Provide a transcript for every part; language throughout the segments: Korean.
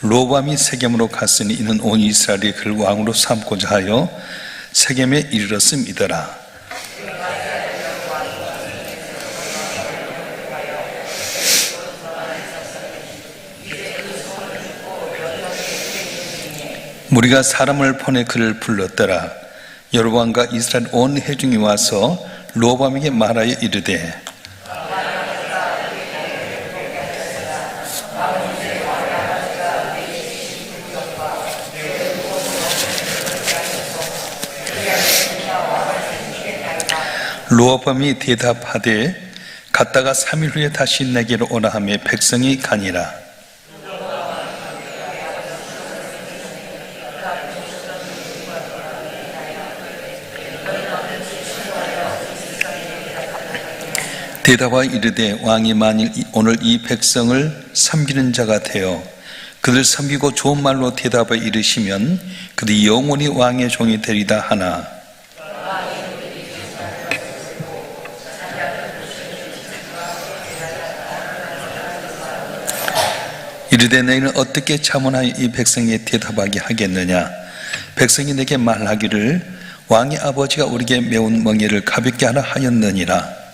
로밤이 세겜으로 갔으니 이는 온 이스라엘이 그를 왕으로 삼고자 하여 세겜에 이르렀음이더라. 무리가 사람을 보내 그를 불렀더라. 여로보암과 이스라엘 온 회중이 와서 로밤에게 말하여 이르되 로밤이 대답하되 갔다가 3일 후에 다시 내게로 오라 하며 백성이 가니라. 대답하여 이르되 왕이 만일 오늘 이 백성을 섬기는 자가 되어 그들 섬기고 좋은 말로 대답하여 이르시면 그들이 영원히 왕의 종이 되리다 하나 이르되 너희는 어떻게 자문하여 이 백성에게 대답하게 하겠느냐. 백성이 내게 말하기를 왕의 아버지가 우리에게 매운 멍에를 가볍게 하라 하였느니라.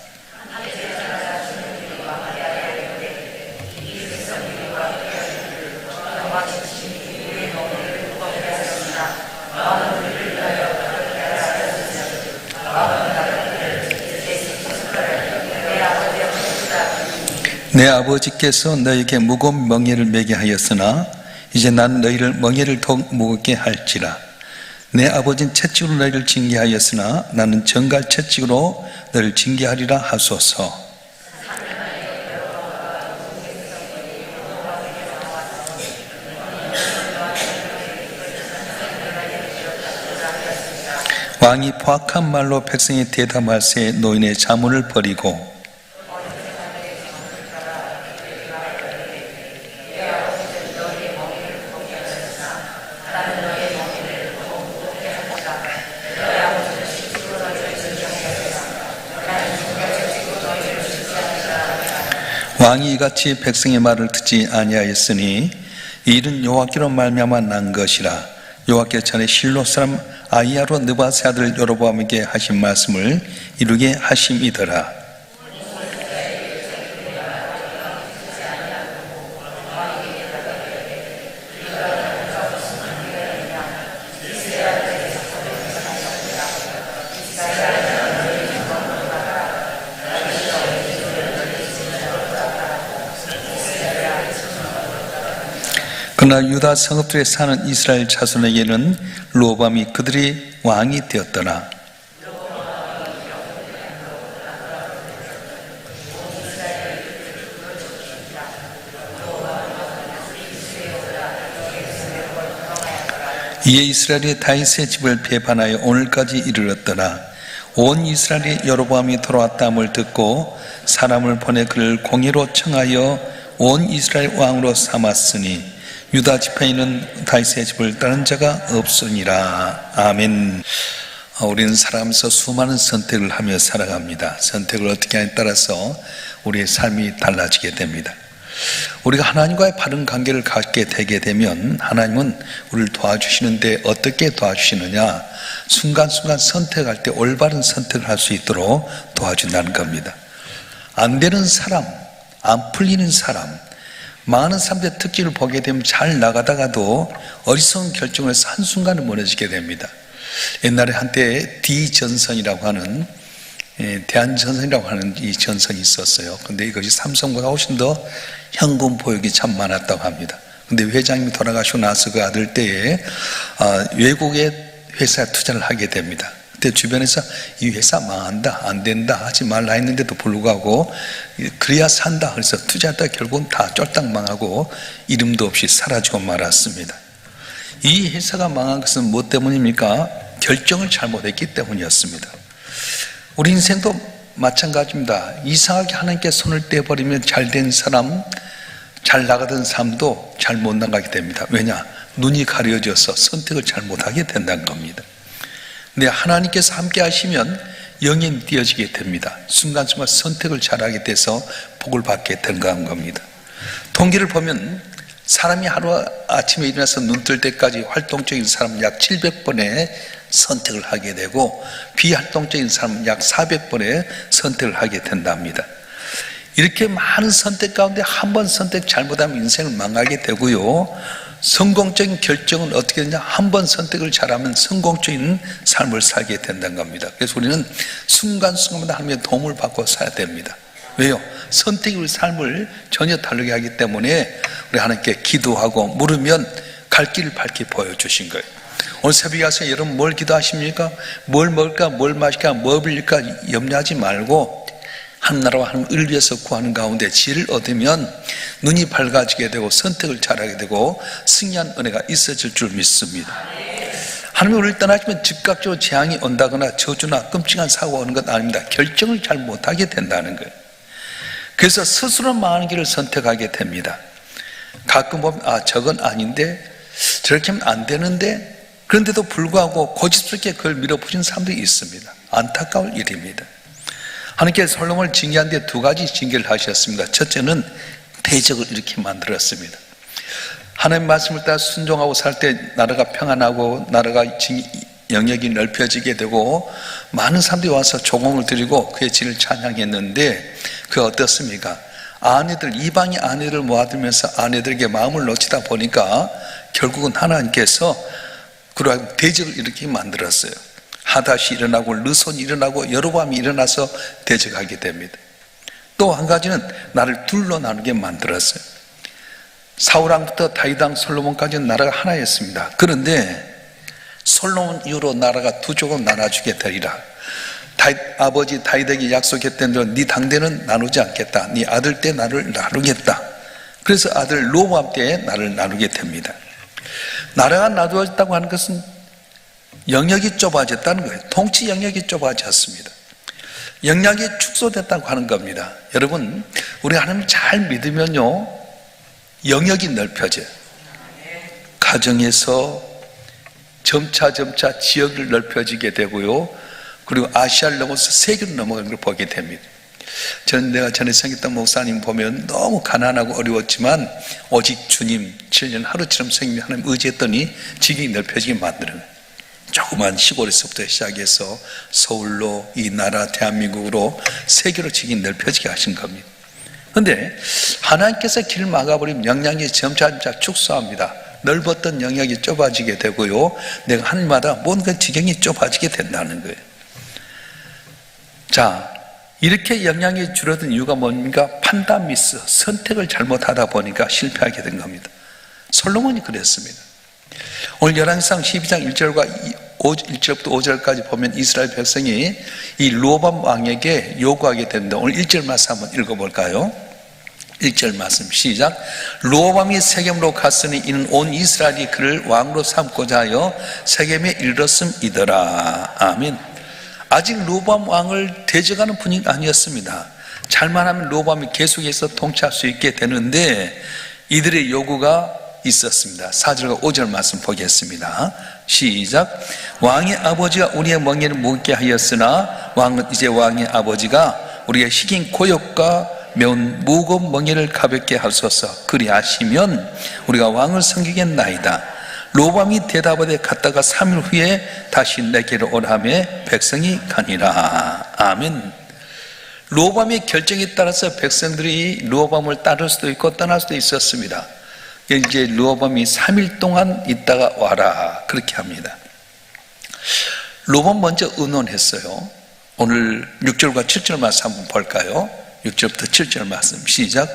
내 아버지께서 너에게 무거운 멍에를 매게 하였으나 이제 나는 너희를 멍에를 더 무겁게 할지라. 내 아버지는 채찍으로 너희를 징계하였으나 나는 정갈 채찍으로 너희를 징계하리라 하소서. 왕이 포악한 말로 백성이 대담할새 노인의 자문을 버리고 왕이 이같이 백성의 말을 듣지 아니하였으니 이 일은 여호와께로 말미암아 난 것이라. 여호와께서 전에 실로 사람 아히야로 느바세 아들 여로보암에게 하신 말씀을 이루게 하심이더라. 그러나 유다 성읍들에 사는 이스라엘 자손에게는 로밤이 그들이 왕이 되었더라. 이에 이스라엘이 다윗의 집을 배반하여 오늘까지 이르렀더라. 온 이스라엘이 여로보암이 돌아왔다함을 듣고 사람을 보내 그를 공의로 청하여 온 이스라엘 왕으로 삼았으니 유다 지파에는 다윗의 집을 따른 자가 없으니라. 아멘. 우리는 살아가면서 수많은 선택을 하며 살아갑니다. 선택을 어떻게 하냐에 따라서 우리의 삶이 달라지게 됩니다. 우리가 하나님과의 바른 관계를 갖게 되게 되면 하나님은 우리를 도와주시는데 어떻게 도와주시느냐, 순간순간 선택할 때 올바른 선택을 할 수 있도록 도와준다는 겁니다. 안 되는 사람, 안 풀리는 사람, 많은 사람들의 특징을 보게 되면 잘 나가다가도 어리석은 결정을 해서 한순간에 무너지게 됩니다. 옛날에 한때 D전선이라고 하는 대한전선이라고 하는 이 전선이 있었어요. 근데 이것이 삼성보다 훨씬 더 현금 보유액이 참 많았다고 합니다. 근데 회장님이 돌아가시고 나서 그 아들 때에 외국의 회사에 투자를 하게 됩니다. 그때 주변에서 이 회사 망한다, 안 된다, 하지 말라 했는데도 불구하고 그래야 산다 그래서 투자하다 결국은 다 쫄딱 망하고 이름도 없이 사라지고 말았습니다. 이 회사가 망한 것은 무엇 때문입니까? 결정을 잘못했기 때문이었습니다. 우리 인생도 마찬가지입니다. 이상하게 하나님께 손을 떼버리면 잘된 사람, 잘 나가던 사람도 잘 못 나가게 됩니다. 왜냐? 눈이 가려져서 선택을 잘못하게 된다는 겁니다. 근데 하나님께서 함께 하시면 영이 띄어지게 됩니다. 순간순간 선택을 잘하게 돼서 복을 받게 된다는 겁니다. 통계를 보면 사람이 하루 아침에 일어나서 눈 뜰 때까지 활동적인 사람은 약 700번의 선택을 하게 되고 비활동적인 사람은 약 400번의 선택을 하게 된답니다. 이렇게 많은 선택 가운데 한 번 선택 잘못하면 인생을 망하게 되고요, 성공적인 결정은 어떻게 되냐, 한 번 선택을 잘하면 성공적인 삶을 살게 된다는 겁니다. 그래서 우리는 순간순간마다 하나님의 도움을 받고 살아야 됩니다. 왜요? 선택이 우리 삶을 전혀 다르게 하기 때문에 우리 하나님께 기도하고 물으면 갈 길을 밝게 보여주신 거예요. 오늘 새벽에 와서 여러분 뭘 기도하십니까? 뭘 먹을까, 뭘 마실까, 뭐 빌릴까 염려하지 말고 하나님나라와 하나님을 위해서 구하는 가운데 지혜를 얻으면 눈이 밝아지게 되고 선택을 잘하게 되고 승리한 은혜가 있어질 줄 믿습니다. 하나님이 우리를 떠나시면 즉각적으로 재앙이 온다거나 저주나 끔찍한 사고가 오는 것 아닙니다. 결정을 잘 못하게 된다는 거예요. 그래서 스스로 망하는 길을 선택하게 됩니다. 가끔 보면 저건 아닌데, 저렇게 하면 안 되는데, 그런데도 불구하고 고집스럽게 그걸 밀어붙이는 사람들이 있습니다. 안타까울 일입니다. 하나님께서 솔로몬을 징계하는데 두 가지 징계를 하셨습니다. 첫째는 대적을 이렇게 만들었습니다. 하나님 말씀을 따라 순종하고 살 때 나라가 평안하고 나라가 영역이 넓혀지게 되고 많은 사람들이 와서 조공을 드리고 그의 진을 찬양했는데 그게 어떻습니까? 이방의 아내들 모아두면서 아내들에게 마음을 놓치다 보니까 결국은 하나님께서 그러한 대적을 이렇게 만들었어요. 하닷이 일어나고 르손이 일어나고 여로보암이 일어나서 대적하게 됩니다. 또 한 가지는 나를 둘로 나누게 만들었어요. 사울왕부터 다윗왕 솔로몬까지는 나라가 하나였습니다. 그런데 솔로몬 이후로 나라가 두 쪽으로 나눠주게 되리라. 아버지 다윗에게 약속했던 대로 네 당대는 나누지 않겠다. 네 아들 때 나를 나누겠다. 그래서 아들 로보암 때에 나를 나누게 됩니다. 나라가 나누어졌다고 하는 것은 영역이 좁아졌다는 거예요. 통치 영역이 좁아졌습니다. 영역이 축소됐다고 하는 겁니다. 여러분, 우리 하나님 잘 믿으면요, 영역이 넓혀져요. 가정에서 점차 지역을 넓혀지게 되고요, 그리고 아시아를 넘어서 세계로 넘어가는 걸 보게 됩니다. 저는 내가 전에 섬겼던 목사님 보면 너무 가난하고 어려웠지만 오직 주님 7년 하루처럼 섬기며 하나님 의지했더니 지경이 넓혀지게 만드는 거예요. 조그만 시골에서부터 시작해서 서울로 이 나라 대한민국으로 세계로 지경이 넓혀지게 하신 겁니다. 그런데 하나님께서 길을 막아버리면 영향이 점차 축소합니다. 넓었던 영역이 좁아지게 되고요, 내가 하늘마다 뭔가 지경이 좁아지게 된다는 거예요. 자, 이렇게 영향이 줄어든 이유가 뭡니까? 판단 미스, 선택을 잘못하다 보니까 실패하게 된 겁니다. 솔로몬이 그랬습니다. 오늘 열왕기상 12장 1절부터 5절까지 보면 이스라엘 백성이 이 르호보암 왕에게 요구하게 되는데 오늘 1절 말씀 한번 읽어볼까요? 1절 말씀 시작. 르호보암이 세겜으로 갔으니 이는 온 이스라엘이 그를 왕으로 삼고자 하여 세겜에 이르렀음이더라. 아멘. 아직 르호보암 왕을 대적하는 분위기가 아니었습니다. 잘만 하면 르호보암이 계속해서 통치할 수 있게 되는데 이들의 요구가 있었습니다. 4절과 5절 말씀 보겠습니다. 시작. 왕의 아버지가 우리의 멍에를 묵게 하였으나 왕은 이제 왕의 아버지가 우리의 희긴 고역과 매운 무거운 멍에를 가볍게 하소서. 그리하시면 우리가 왕을 섬기겠나이다. 르호보암이 대답하되 갔다가 3일 후에 다시 내게로 오라며 백성이 가니라. 아멘. 르호보암의 결정에 따라서 백성들이 르호보암을 따를 수도 있고 떠날 수도 있었습니다. 이제 르호보암이 3일 동안 있다가 와라 그렇게 합니다. 르호보암 먼저 의논했어요. 오늘 6절과 7절 말씀 한번 볼까요? 6절부터 7절 말씀 시작.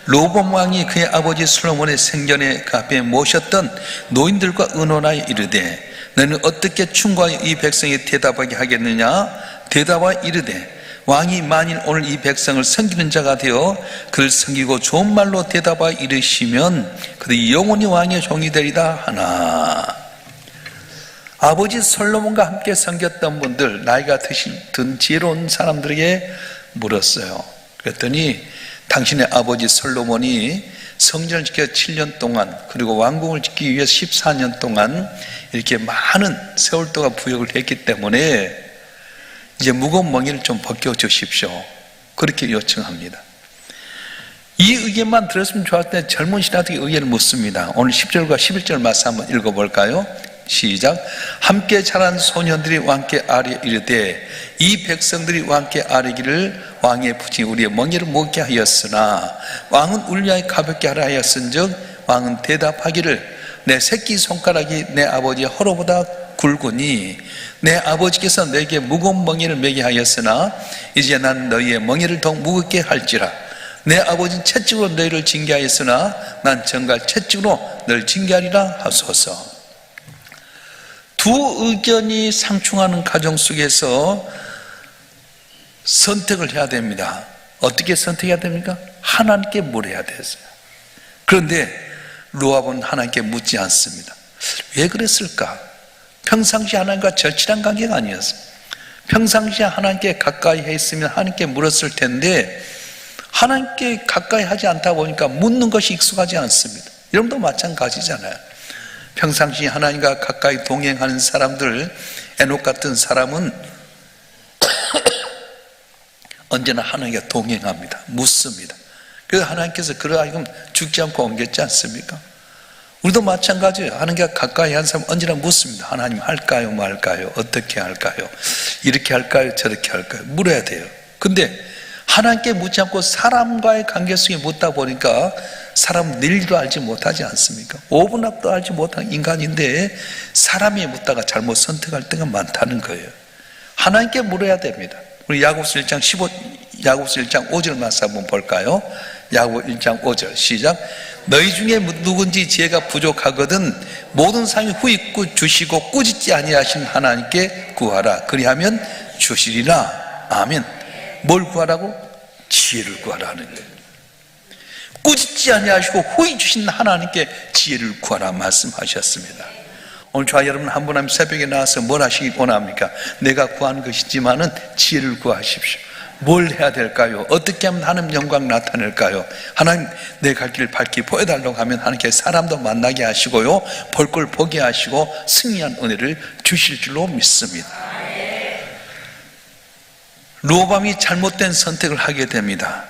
르호보암 왕이 그의 아버지 솔로몬의 생전에 그 앞에 모셨던 노인들과 의논하여 이르되 너는 어떻게 충고하여 이 백성이 대답하게 하겠느냐? 대답하여 이르되 왕이 만일 오늘 이 백성을 섬기는 자가 되어 그를 섬기고 좋은 말로 대답하여 이르시면 그들이 영원히 왕의 종이 되리다 하나. 아버지 솔로몬과 함께 섬겼던 분들, 나이가 든 지혜로운 사람들에게 물었어요. 그랬더니 당신의 아버지 솔로몬이 성전을 지켜 7년 동안 그리고 왕궁을 짓기 위해 14년 동안 이렇게 많은 세월 동안 부역을 했기 때문에 이제 무거운 멍에를 좀 벗겨주십시오. 그렇게 요청합니다. 이 의견만 들었으면 좋았을 때 젊은 신하들이 의견을 묻습니다. 오늘 10절과 11절 말씀 한번 읽어볼까요? 시작. 함께 자란 소년들이 왕께 아뢰 이르되 이 백성들이 왕께 아뢰기를 왕의 부친이 우리의 멍에를 먹게 하였으나 왕은 울리하여 가볍게 하라 하였은즉 왕은 대답하기를 내 새끼 손가락이 내 아버지의 허로보다 굵으니 내 아버지께서 너에게 무거운 멍에를 매게 하였으나 이제 난 너희의 멍에를 더욱 무겁게 할지라. 내 아버지는 채찍으로 너희를 징계하였으나 난 정갈 채찍으로 너를 징계하리라 하소서. 두 의견이 상충하는 가정 속에서 선택을 해야 됩니다. 어떻게 선택해야 됩니까? 하나님께 물어야 됐어요. 그런데 로압은 하나님께 묻지 않습니다. 왜 그랬을까? 평상시 하나님과 절친한 관계가 아니었어요. 평상시에 하나님께 가까이 했으면 하나님께 물었을 텐데 하나님께 가까이 하지 않다 보니까 묻는 것이 익숙하지 않습니다. 여러분도 마찬가지잖아요. 평상시 하나님과 가까이 동행하는 사람들, 에녹 같은 사람은 언제나 하나님과 동행합니다. 묻습니다. 그래서 하나님께서 그러하여금 죽지 않고 옮겼지 않습니까? 우리도 마찬가지예요. 하나님과 가까이 한 사람은 언제나 묻습니다. 하나님 할까요 말까요? 어떻게 할까요? 이렇게 할까요? 저렇게 할까요? 물어야 돼요. 근데 하나님께 묻지 않고 사람과의 관계 속에 묻다 보니까 사람 일도 알지 못하지 않습니까? 5분 앞도 알지 못하는 인간인데 사람이 묻다가 잘못 선택할 때가 많다는 거예요. 하나님께 물어야 됩니다. 우리 야고보서 1장 5절 말씀 한번 볼까요? 야고보 1장 5절 시작. 너희 중에 누군지 지혜가 부족하거든 모든 사람이 후익구 주시고 꾸짖지 아니하신 하나님께 구하라. 그리하면 주시리라. 아멘. 뭘 구하라고? 지혜를 구하라는 거예요. 꾸짖지 아니하시고 후히 주신 하나님께 지혜를 구하라 말씀하셨습니다. 오늘 저와 여러분 한 분 한 분 새벽에 나와서 뭘 하시기 원합니까? 내가 구하는 것이지만은 지혜를 구하십시오. 뭘 해야 될까요? 어떻게 하면 하나님 영광 나타낼까요? 하나님 내 갈 길을 밝히 보여달라고 하면 하나님께서 사람도 만나게 하시고요 볼 걸 보게 하시고 승리한 은혜를 주실 줄로 믿습니다. 로밤이 잘못된 선택을 하게 됩니다.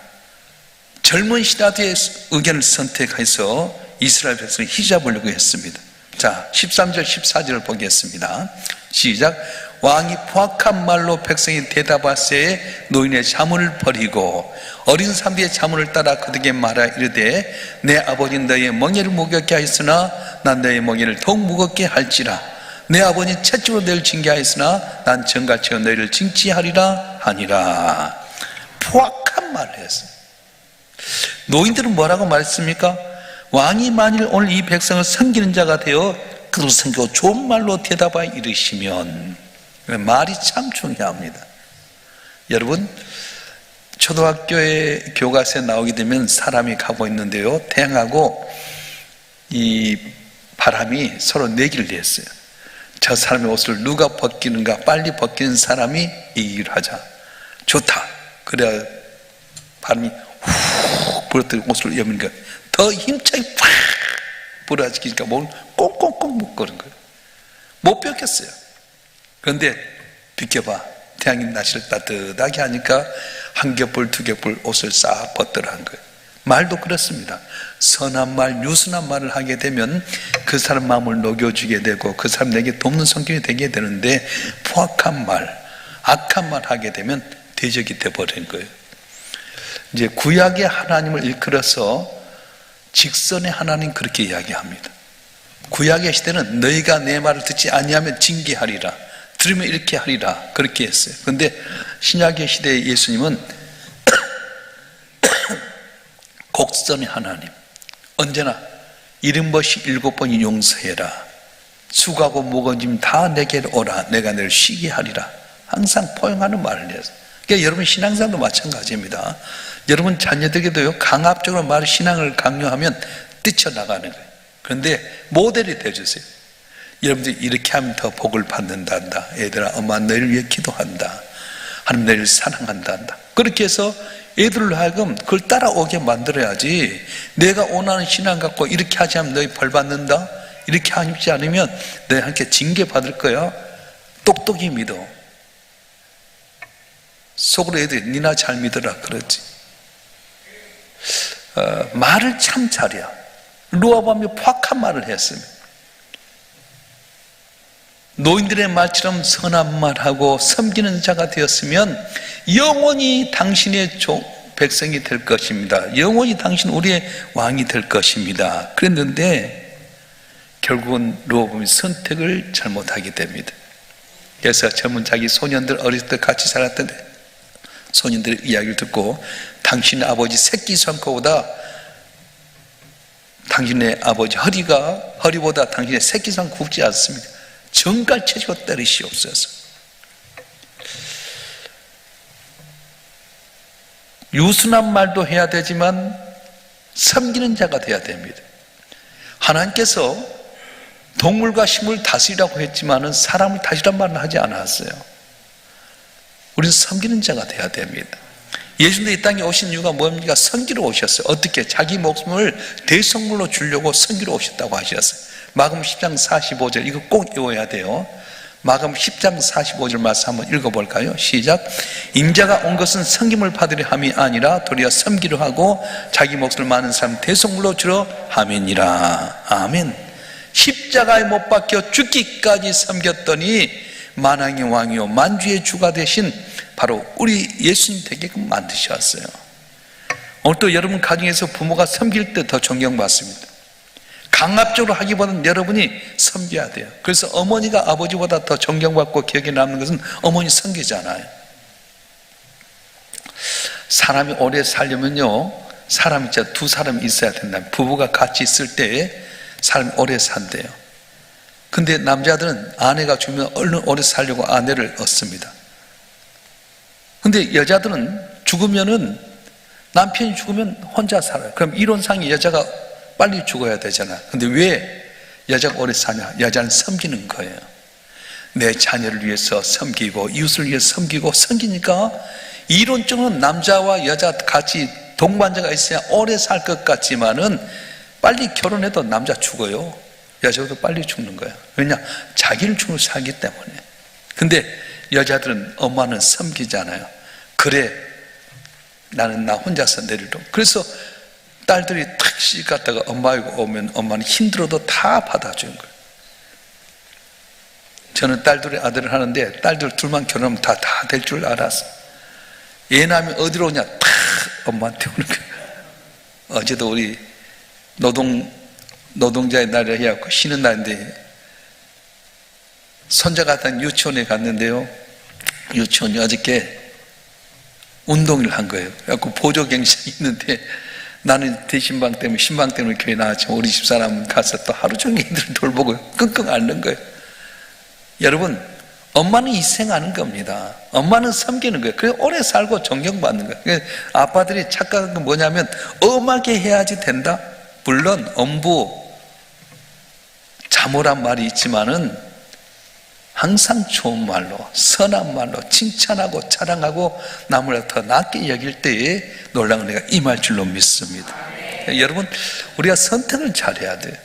젊은 신하들의 의견을 선택해서 이스라엘 백성을 휘잡으려고 했습니다. 자, 13절 14절을 보겠습니다. 시작. 왕이 포악한 말로 백성이 대답하세 노인의 자문을 버리고 어린 사람들의 자문을 따라 그들에게 말하 이르되 내 아버지는 너희의 멍에를 무겁게 하였으나 난 너희의 멍에를 더욱 무겁게 할지라. 내 아버지는 채찍으로 너희를 징계하였으나 난 정갈치로 너희를 징치하리라 하니라. 포악한 말을 했어요. 노인들은 뭐라고 말했습니까? 왕이 만일 오늘 이 백성을 섬기는 자가 되어 그들을 섬기고 좋은 말로 대답하여 이르시면, 말이 참 중요합니다. 여러분, 초등학교에 교과서에 나오게 되면 사람이 가고 있는데요 태양하고 이 바람이 서로 내기를 했어요. 저 사람의 옷을 누가 벗기는가 빨리 벗기는 사람이 이기기로 하자. 좋다. 그래야 바람이 훅 불어들고 옷을 여는 거예요. 더 힘차게 팍 불어지니까 몸을 꽁꽁꽁 묶어는 거예요. 못 벗겼어요. 그런데 비켜봐. 태양이 날씨를 따뜻하게 하니까 한 겹불 두 겹불 옷을 싹 벗더라는 거예요. 말도 그렇습니다. 선한 말, 유순한 말을 하게 되면 그 사람 마음을 녹여주게 되고 그 사람 내게 돕는 성격이 되게 되는데 포악한 말, 악한 말 하게 되면 대적이 되어버린 거예요. 이제 구약의 하나님을 일컬어서 직선의 하나님 그렇게 이야기합니다. 구약의 시대는 너희가 내 말을 듣지 아니하면 징계하리라. 들으면 이렇게 하리라. 그렇게 했어요. 그런데 신약의 시대의 예수님은 곡선의 하나님. 언제나 70번씩 7번이 용서해라. 수고하고 무거운 짐 다 내게 오라. 내가 너를 쉬게 하리라. 항상 포용하는 말을 해서. 그러니까 여러분 신앙생활도 마찬가지입니다. 여러분 자녀들에게도요 강압적으로 말 신앙을 강요하면 뛰쳐나가는 거예요. 그런데 모델이 되어주세요. 여러분들이 이렇게 하면 더 복을 받는단다. 얘들아 엄마 너희를 위해 기도한다. 하나님 너희를 사랑한다. 그렇게 해서 애들로 하여금 그걸 따라오게 만들어야지. 내가 원하는 신앙 갖고 이렇게 하지 않으면 너희 벌 받는다. 이렇게 하지 않으면 너희한테 징계 받을 거야. 똑똑히 믿어. 속으로 애들이 니나 잘 믿어라 그러지. 말을 참 잘해요. 르호보암이 포악한 말을 했습니다. 노인들의 말처럼 선한 말하고 섬기는 자가 되었으면 영원히 당신의 백성이 될 것입니다. 영원히 당신 우리의 왕이 될 것입니다. 그랬는데 결국은 르호보암이 선택을 잘못하게 됩니다. 그래서 젊은 자기 소년들 어렸을 때 같이 살았던데 소년들의 이야기를 듣고 당신의 아버지 새끼손가보다 당신의 아버지 허리보다 당신의 새끼손 굵지 않습니다. 정갈 쳐주고 때리시옵소서. 유순한 말도 해야 되지만 섬기는 자가 되어야 됩니다. 하나님께서 동물과 식물을 다스리라고 했지만은 사람을 다스리란 말은 하지 않았어요. 우리는 섬기는 자가 되어야 됩니다. 예수님도 이 땅에 오신 이유가 뭡니까? 섬기러 오셨어요. 어떻게? 자기 목숨을 대성물로 주려고 섬기러 오셨다고 하셨어요. 마가복음 10장 45절 이거 꼭 외워야 돼요. 마가복음 10장 45절 말씀 한번 읽어볼까요? 시작. 인자가 온 것은 섬김을 받으려 함이 아니라 도리어 섬기려 하고 자기 목숨을 많은 사람 대성물로 주려 함이니라. 아멘. 십자가에 못 박혀 죽기까지 섬겼더니 만왕의 왕이요 만주의 주가 되신 바로 우리 예수님 되게끔 만드셨어요. 오늘 또 여러분 가정에서 부모가 섬길 때 더 존경받습니다. 강압적으로 하기보다는 여러분이 섬겨야 돼요. 그래서 어머니가 아버지보다 더 존경받고 기억에 남는 것은 어머니 섬기잖아요. 사람이 오래 살려면요 사람이 진짜 두 사람이 있어야 된다. 부부가 같이 있을 때 사람이 오래 산대요. 근데 남자들은 아내가 죽으면 얼른 오래 살려고 아내를 얻습니다. 근데 여자들은 죽으면은 남편이 죽으면 혼자 살아요. 그럼 이론상 여자가 빨리 죽어야 되잖아. 근데 왜 여자가 오래 사냐? 여자는 섬기는 거예요. 내 자녀를 위해서 섬기고 이웃을 위해서 섬기니까 이론적으로는 남자와 여자 같이 동반자가 있어야 오래 살 것 같지만은 빨리 결혼해도 남자 죽어요. 여자도 빨리 죽는 거예요. 왜냐? 자기를 죽을 살기 때문에. 근데 여자들은 엄마는 섬기잖아요. 그래 나는 나 혼자서 내리려. 그래서 딸들이 탁 시집 갔다가 엄마가 오면 엄마는 힘들어도 다 받아주는 거예요. 저는 딸들이 아들을 하는데 딸들 둘만 결혼하면 다 될 줄 알았어. 애 낳으면 어디로 오냐? 탁 엄마한테 오는 거예요. 어제도 우리 노동자의 날을 해갖고 쉬는 날인데 손자가 단 유치원에 갔는데요. 유치원이 어저께 운동을 한 거예요. 그래갖고 보조경찰이 있는데 나는 대신방 때문에 신방 때문에 교회 나왔지만 우리 집사람은 가서 또 하루 종일 애들을 돌보고 끙끙 앓는 거예요. 여러분 엄마는 희생하는 겁니다. 엄마는 섬기는 거예요. 그래서 오래 살고 존경받는 거예요. 그러니까 아빠들이 착각한 건 뭐냐면 엄하게 해야지 된다. 물론 엄부 자모란 말이 있지만은 항상 좋은 말로 선한 말로 칭찬하고 자랑하고 남을 더 낫게 여길 때에 놀라운 은혜가 임할 줄로 믿습니다. 여러분 우리가 선택을 잘해야 돼요.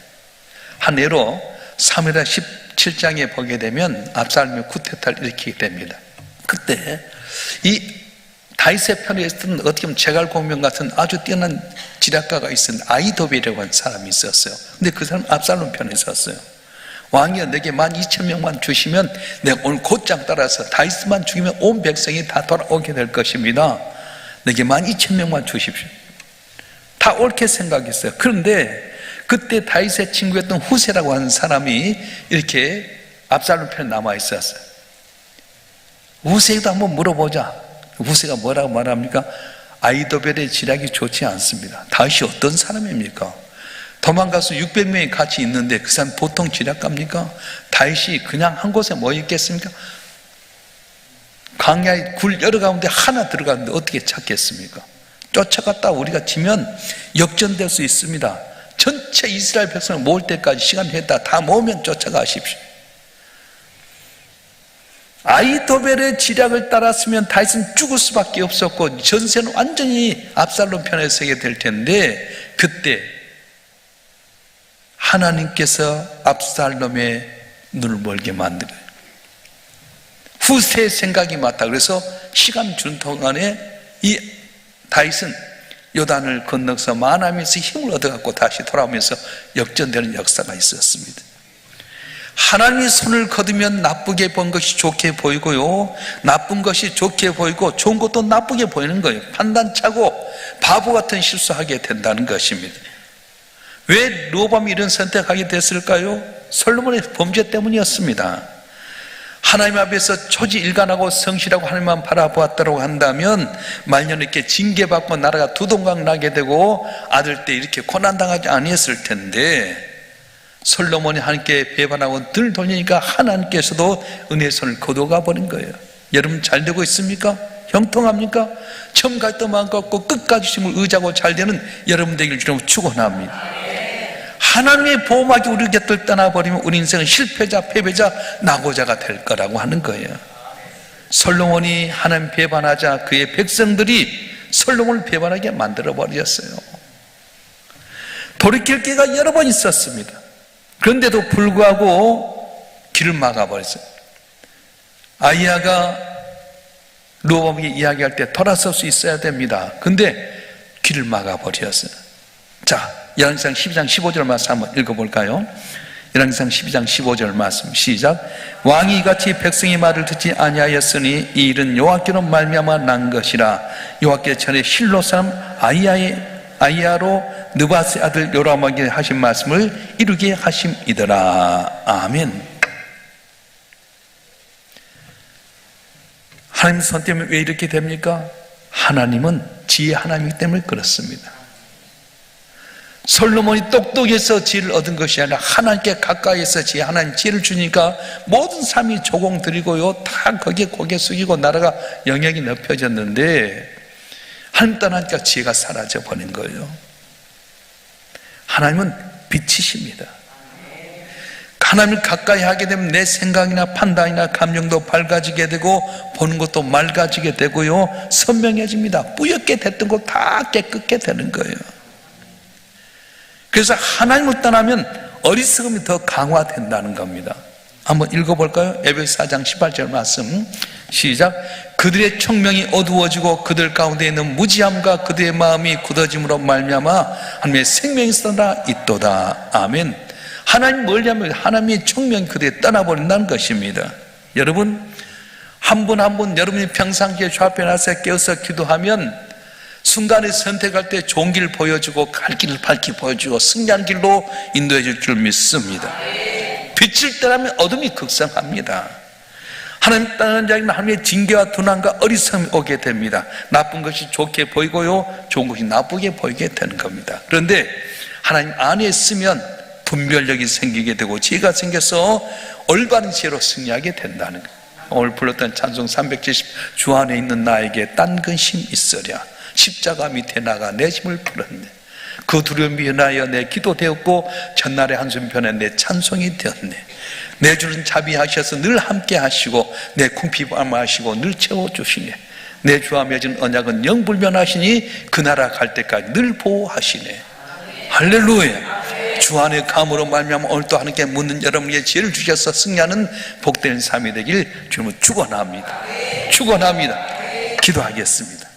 한 예로 사무엘하 17장에 보게 되면 압살롬이 쿠데타를 일으키게 됩니다. 그때 이 다윗의 편에 있었던 어떻게 보면 제갈공명 같은 아주 뛰어난 지략가가 있었는데 아히도벨이라고 하는 사람이 있었어요. 근데 그 사람은 압살롬 편에 있었어요. 왕이여 내게 12,000명만 주시면 내가 오늘 곧장 따라서 다윗만 죽이면 온 백성이 다 돌아오게 될 것입니다. 내게 12,000명만 주십시오. 다 옳게 생각했어요. 그런데 그때 다윗의 친구였던 후세라고 하는 사람이 이렇게 압살롬 편에 남아 있었어요. 후세에도 한번 물어보자. 후세가 뭐라고 말합니까? 아히도벨의 지략이 좋지 않습니다. 다윗이 어떤 사람입니까? 도망가서 600명이 같이 있는데 그 사람 보통 지략가입니까? 다윗이 그냥 한 곳에 뭐 있겠습니까? 광야의 굴 여러 가운데 하나 들어갔는데 어떻게 찾겠습니까? 쫓아갔다 우리가 지면 역전될 수 있습니다. 전체 이스라엘 백성을 모을 때까지 시간 했다 다 모으면 쫓아가십시오. 아히도벨의 지략을 따랐으면 다윗은 죽을 수밖에 없었고 전세는 완전히 압살롬 편에 서게 될 텐데 그때 하나님께서 압살롬의 눈을 멀게 만들어요. 후세의 생각이 맞다. 그래서 시간 주는 동안에 이 다윗은 요단을 건너서 마나임에서 힘을 얻어갖고 다시 돌아오면서 역전되는 역사가 있었습니다. 하나님이 손을 거두면 나쁘게 본 것이 좋게 보이고요, 나쁜 것이 좋게 보이고 좋은 것도 나쁘게 보이는 거예요. 판단차고 바보 같은 실수하게 된다는 것입니다. 왜 르호보암이 이런 선택하게 됐을까요? 솔로몬의 범죄 때문이었습니다. 하나님 앞에서 초지일관하고 성실하고 하나님만 바라보았다고 한다면 말년 이렇게 징계받고 나라가 두동강 나게 되고 아들 때 이렇게 고난당하지 아니했을 텐데, 솔로몬이 하나님께 배반하고 늘 돌리니까 하나님께서도 은혜의 손을 거둬가 버린 거예요. 여러분 잘 되고 있습니까? 형통합니까? 처음 갈 때만 걷고 끝까지 힘을 의지하고 잘 되는 여러분 되기를 주로 축원합니다. 하나님의 보호막이 우리 곁을 떠나버리면 우리 인생은 실패자, 패배자, 낙오자가 될 거라고 하는 거예요. 솔로몬이 하나님 배반하자 그의 백성들이 솔로몬을 배반하게 만들어버렸어요. 돌이킬 기회가 여러 번 있었습니다. 그런데도 불구하고 길을 막아버렸어요. 아히야가 르호보암에게 이야기할 때 돌아설 수 있어야 됩니다. 근데 길을 막아버렸어요. 자, 열왕기상 12장 15절 말씀 한번 읽어볼까요? 열왕기상 12장 15절 말씀 시작. 왕이 이같이 백성의 말을 듣지 아니하였으니 이 일은 여호와께로 말미암아 난 것이라. 여호와께 전에 실로 사람 아히야로 느바스의 아들 요람에게 하신 말씀을 이루게 하심이더라. 아멘. 하나님 손 때문에 왜 이렇게 됩니까? 하나님은 지혜 하나님이기 때문에 그렇습니다. 솔로몬이 똑똑해서 지혜를 얻은 것이 아니라 하나님께 가까이에서 지혜, 하나님 지혜를 주니까 모든 삶이 조공드리고요, 다 거기에 고개 숙이고 나라가 영역이 넓혀졌는데 하나님 떠나니까 지혜가 사라져 버린 거예요. 하나님은 빛이십니다. 하나님을 가까이 하게 되면 내 생각이나 판단이나 감정도 밝아지게 되고 보는 것도 맑아지게 되고요, 선명해집니다. 뿌옇게 됐던 거 다 깨끗게 되는 거예요. 그래서 하나님을 떠나면 어리석음이 더 강화된다는 겁니다. 한번 읽어볼까요? 에베소 4장 18절 말씀 시작. 그들의 총명이 어두워지고 그들 가운데 있는 무지함과 그들의 마음이 굳어짐으로 말미암아 하나님의 생명이 떠나 있도다. 아멘. 하나님 멀리하면 하나님의 총명이 그들에 떠나버린다는 것입니다. 여러분, 한 분 한 분 여러분이 평상시에 주 앞에 나서 깨어서 기도하면 순간에 선택할 때 좋은 길을 보여주고 갈 길을 밝히 보여주고 승리하는 길로 인도해 줄 줄 믿습니다. 빛을 떠나면 어둠이 극성합니다. 하나님 떠나는 자에게는 하나님의 징계와 두난과 어리석음이 오게 됩니다. 나쁜 것이 좋게 보이고요, 좋은 것이 나쁘게 보이게 되는 겁니다. 그런데 하나님 안에 있으면 분별력이 생기게 되고 지혜가 생겨서 올바른 지혜로 승리하게 된다는 거예요. 오늘 불렀던 찬송 370 주 안에 있는 나에게 딴 근심 있으랴. 십자가 밑에 나가 내 힘을 풀었네. 그 두려움이 인하여 내 기도 되었고 전날의 한숨편에 내 찬송이 되었네. 내 주는 자비하셔서 늘 함께 하시고 내 궁핍함 하시고 늘 채워주시네. 내 주와 맺은 언약은 영불변하시니 그 나라 갈 때까지 늘 보호하시네. 할렐루야. 주 안에 감으로 말미암아 오늘 또 하나님께 묻는 여러분에게 지혜를 주셔서 승리하는 복된 삶이 되길 주님은 축원합니다. 축원합니다. 기도하겠습니다.